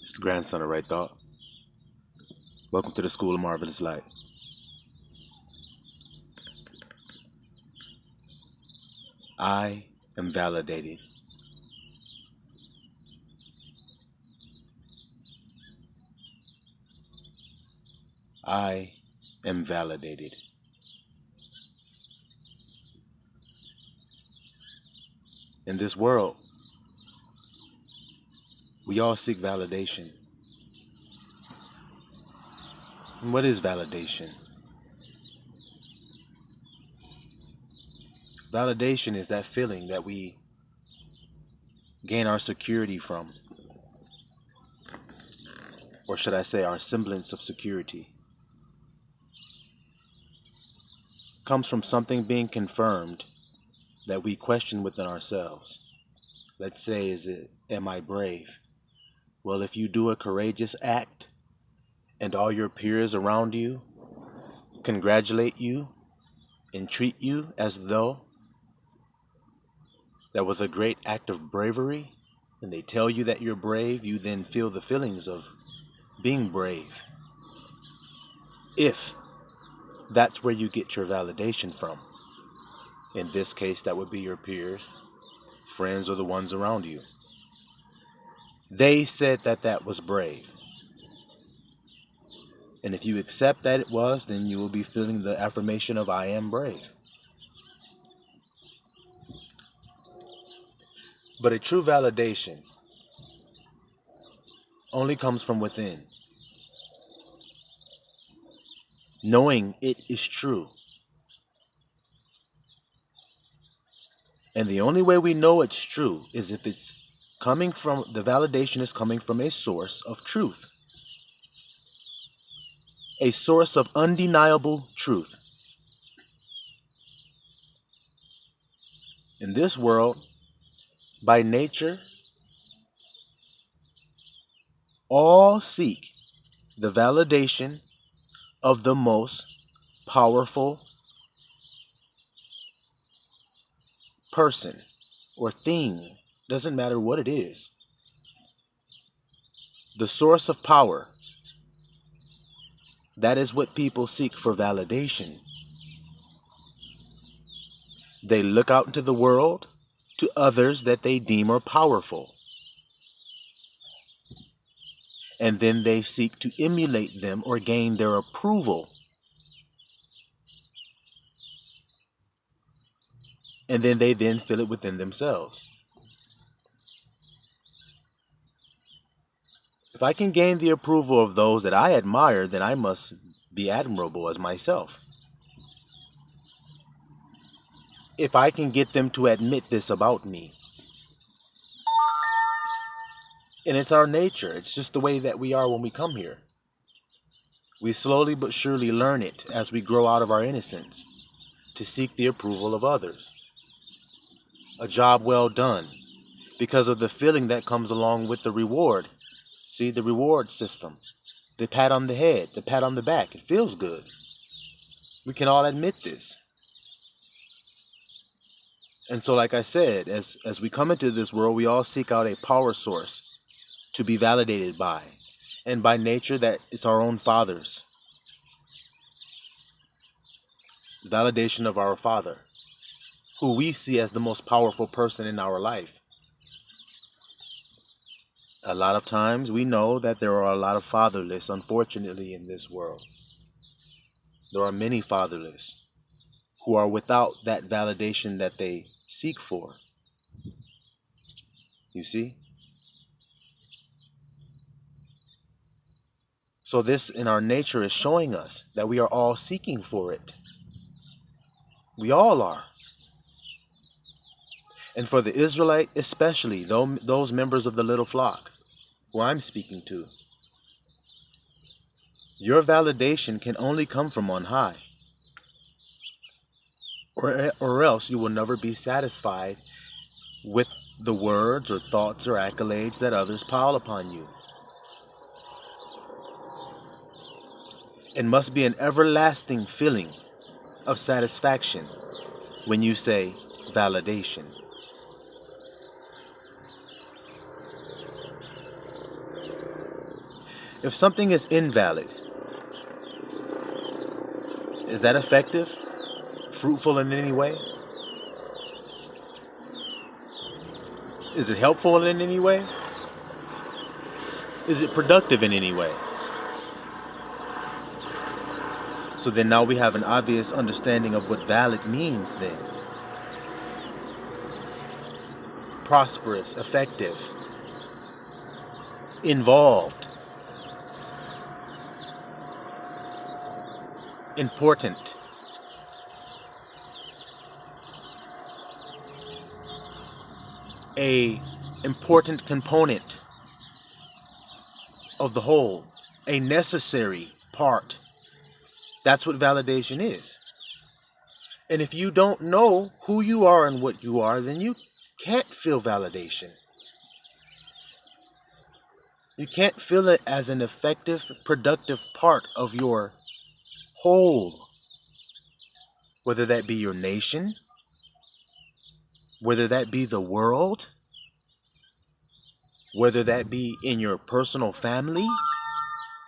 It's the grandson of Right Thought. Welcome to the School of Marvelous Light. I am validated. I am validated. In this world, we all seek validation. And what is validation? Validation is that feeling that we gain our security from, or should I say our semblance of security. It comes from something being confirmed that we question within ourselves. Let's say, am I brave? Well, if you do a courageous act and all your peers around you congratulate you and treat you as though that was a great act of bravery, and they tell you that you're brave, you then feel the feelings of being brave. If that's where you get your validation from. In this case, that would be your peers, friends, or the ones around you. They said that that was brave. And if you accept that it was, then you will be feeling the affirmation of I am brave. But a true validation only comes from within. Knowing it is true. And the only way we know it's true is if it's coming from, the validation is coming from a source of truth. A source of undeniable truth. In this world, by nature, all seek the validation of the most powerful person or thing. Doesn't matter what it is. The source of power. That is what people seek for validation. They look out into the world to others that they deem are powerful. And then they seek to emulate them or gain their approval. And then they feel it within themselves. If I can gain the approval of those that I admire, then I must be admirable as myself. If I can get them to admit this about me. And it's our nature. It's just the way that we are when we come here. We slowly but surely learn it as we grow out of our innocence to seek the approval of others. A job well done because of the feeling that comes along with the reward. See, the reward system, the pat on the head, the pat on the back, it feels good. We can all admit this. And so, like I said, as we come into this world, we all seek out a power source to be validated by. And by nature, that it's our own fathers. The validation of our father, who we see as the most powerful person in our life. A lot of times we know that there are a lot of fatherless, unfortunately, in this world. There are many fatherless who are without that validation that they seek for. You see? So this in our nature is showing us that we are all seeking for it. We all are. And for the Israelite especially, those members of the little flock who I'm speaking to, your validation can only come from on high. Or else you will never be satisfied with the words or thoughts or accolades that others pile upon you. It must be an everlasting feeling of satisfaction when you say validation. If something is invalid, is that effective? Fruitful in any way? Is it helpful in any way? Is it productive in any way? So then now we have an obvious understanding of what valid means then. Prosperous, effective, involved, important. A important component of the whole, a necessary part. That's what validation is. And if you don't know who you are and what you are, then you can't feel validation. You can't feel it as an effective, productive part of your whole, whether that be your nation, whether that be the world, whether that be in your personal family,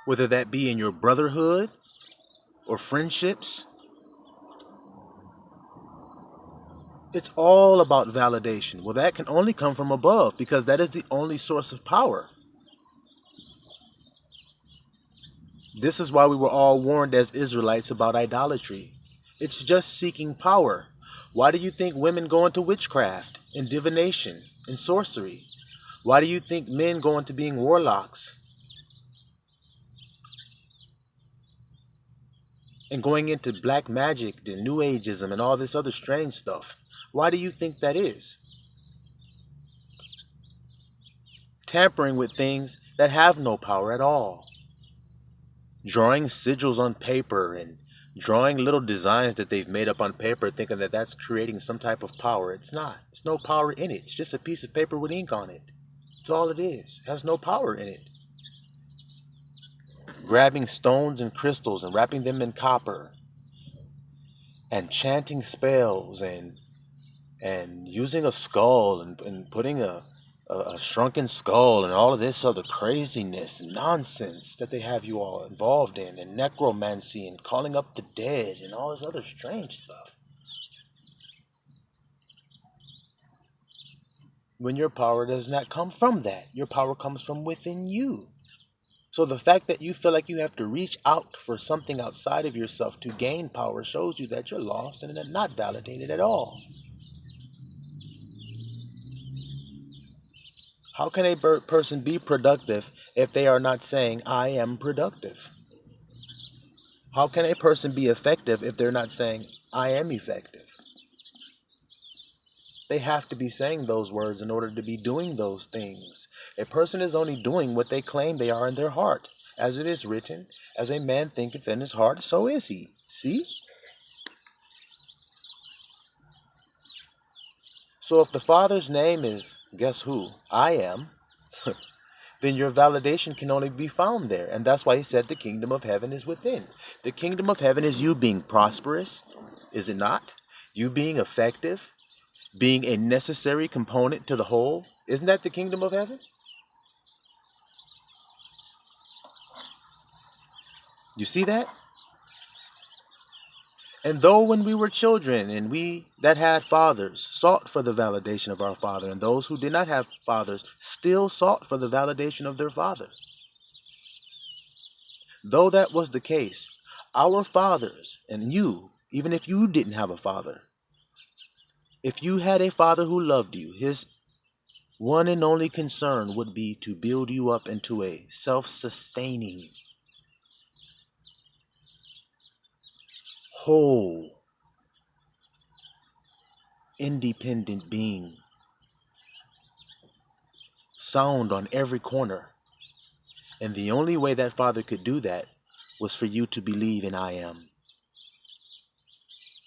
whether that be in your brotherhood or friendships. It's all about validation. Well, that can only come from above because that is the only source of power. This is why we were all warned as Israelites about idolatry. It's just seeking power. Why do you think women go into witchcraft and divination and sorcery? Why do you think men go into being warlocks and going into black magic and New Ageism and all this other strange stuff? Why do you think that is? Tampering with things that have no power at all. Drawing sigils on paper and drawing little designs that they've made up on paper thinking that that's creating some type of power. It's not. There's no power in it. It's just a piece of paper with ink on it. That's all it is. It has no power in it. Grabbing stones and crystals and wrapping them in copper and chanting spells and using a skull and putting a shrunken skull and all of this other craziness and nonsense that they have you all involved in, and necromancy and calling up the dead and all this other strange stuff. When your power does not come from that, your power comes from within you. So the fact that you feel like you have to reach out for something outside of yourself to gain power shows you that you're lost and not validated at all. How can a person be productive if they are not saying, I am productive? How can a person be effective if they're not saying, I am effective? They have to be saying those words in order to be doing those things. A person is only doing what they claim they are in their heart. As it is written, as a man thinketh in his heart, so is he. See? So if the Father's name is, guess who? I am. Then your validation can only be found there. And that's why he said the kingdom of heaven is within. The kingdom of heaven is you being prosperous, is it not? You being effective, being a necessary component to the whole. Isn't that the kingdom of heaven? You see that? And though when we were children and we that had fathers sought for the validation of our father, and those who did not have fathers still sought for the validation of their father. Though that was the case, our fathers and you, even if you didn't have a father, if you had a father who loved you, his one and only concern would be to build you up into a self-sustaining, whole, independent being, sound on every corner. And the only way that father could do that was for you to believe in I am.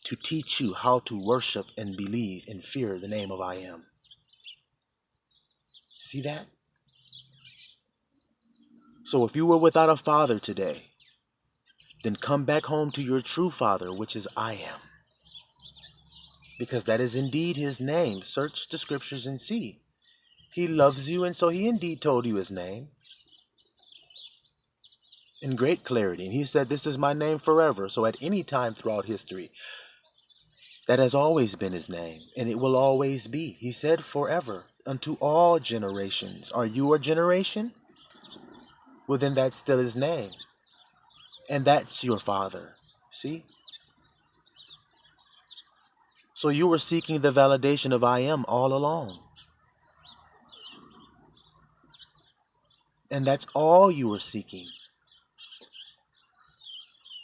To teach you how to worship and believe and fear the name of I am. See that? So if you were without a father today, then come back home to your true father, which is I am. Because that is indeed his name. Search the scriptures and see. He loves you, and so he indeed told you his name. in great clarity. And he said, "This is my name forever." So at any time throughout history, that has always been his name, and it will always be. He said forever, unto all generations. Are you a generation? Well, then that's still his name. And that's your Father. See? So you were seeking the validation of I am all along. And that's all you were seeking.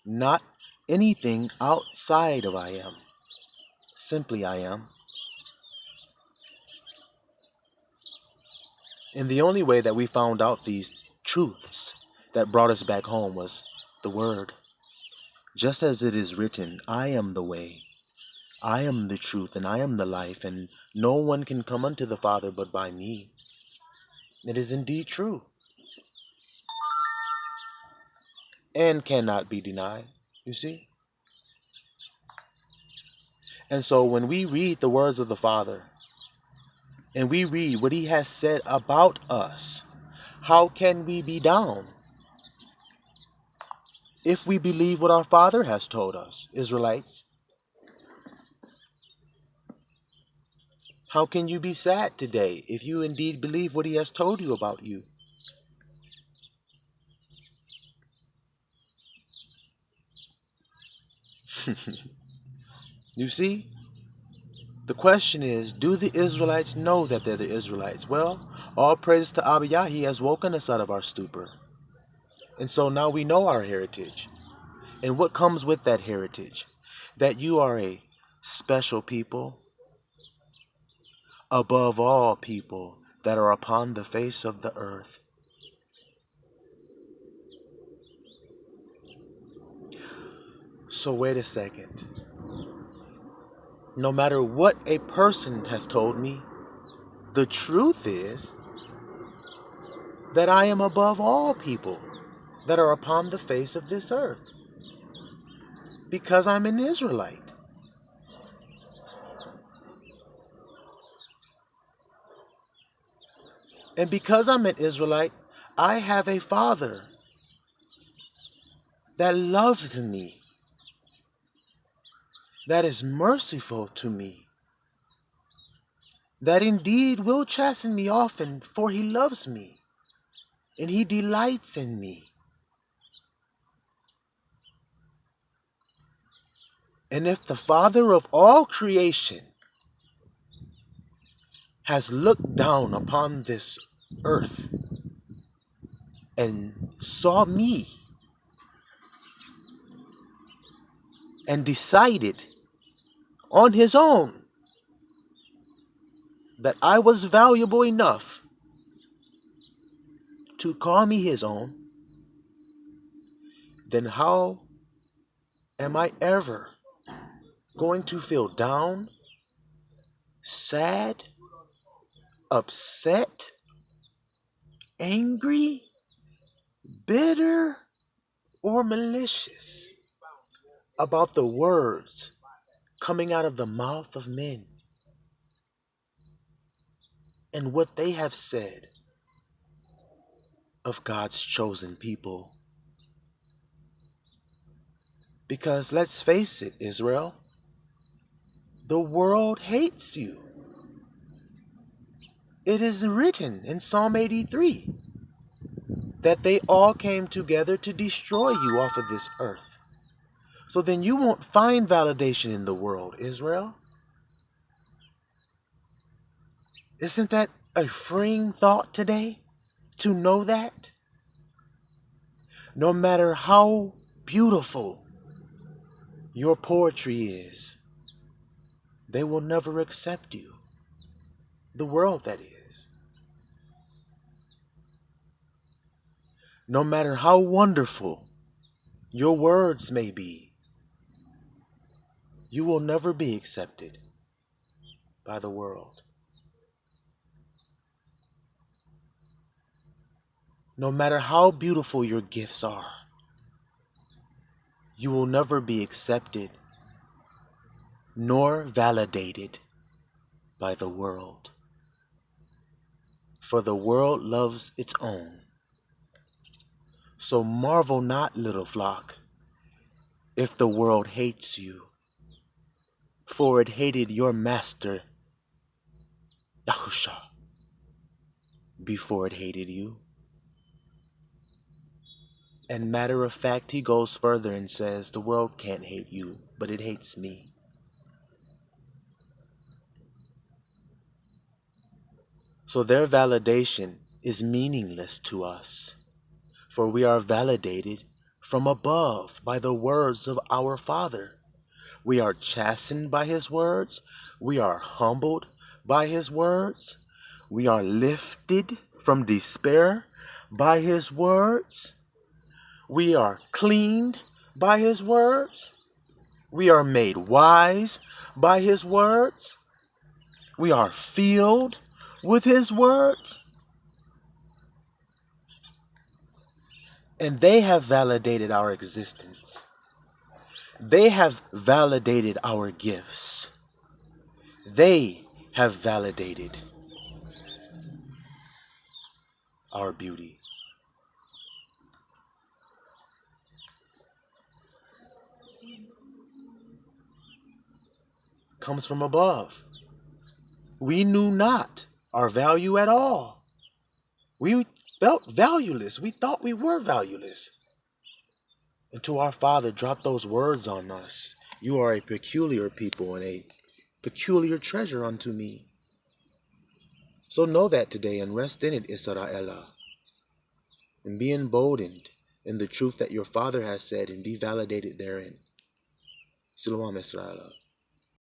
Not anything outside of I am. Simply I am. And the only way that we found out these truths that brought us back home was the Word. Just as it is written, I am the way, I am the truth, and I am the life, and no one can come unto the Father but by me. It is indeed true, and cannot be denied, you see? And so when we read the words of the Father, and we read what He has said about us, how can we be down if we believe what our Father has told us, Israelites? How can you be sad today if you indeed believe what He has told you about you? You see? The question is, do the Israelites know that they're the Israelites? Well, all praise to Abba Yah, He has woken us out of our stupor. And so now we know our heritage. And what comes with that heritage? That you are a special people, above all people that are upon the face of the earth. So wait a second. No matter what a person has told me, the truth is that I am above all people that are upon the face of this earth, because I'm an Israelite. And because I'm an Israelite, I have a Father that loves me, that is merciful to me, that indeed will chasten me often, for He loves me, and He delights in me. And if the Father of all creation has looked down upon this earth and saw me and decided on His own that I was valuable enough to call me His own, then how am I ever going to feel down, sad, upset, angry, bitter, or malicious about the words coming out of the mouth of men and what they have said of God's chosen people? Because let's face it, Israel, the world hates you. It is written in Psalm 83 that they all came together to destroy you off of this earth. So then you won't find validation in the world, Israel. Isn't that a freeing thought today, to know that? No matter how beautiful your poetry is, they will never accept you. The world, that is. No matter how wonderful your words may be, you will never be accepted by the world. No matter how beautiful your gifts are, you will never be accepted nor validated by the world. For the world loves its own. So marvel not, little flock, if the world hates you, for it hated your master, Yahusha, before it hated you. And matter of fact, he goes further and says, the world can't hate you, but it hates me. So their validation is meaningless to us, for we are validated from above by the words of our Father. We are chastened by his words. We are humbled by his words. We are lifted from despair by his words. We are cleaned by his words. We are made wise by his words. We are filled with his words. And they have validated our existence. They have validated our gifts. They have validated our beauty. Comes from above. We knew not our value at all. We felt valueless. We thought we were valueless. Until our Father dropped those words on us. You are a peculiar people and a peculiar treasure unto me. So know that today and rest in it, Isra'elah. And be emboldened in the truth that your Father has said and be validated therein. Silawam Isra'elah.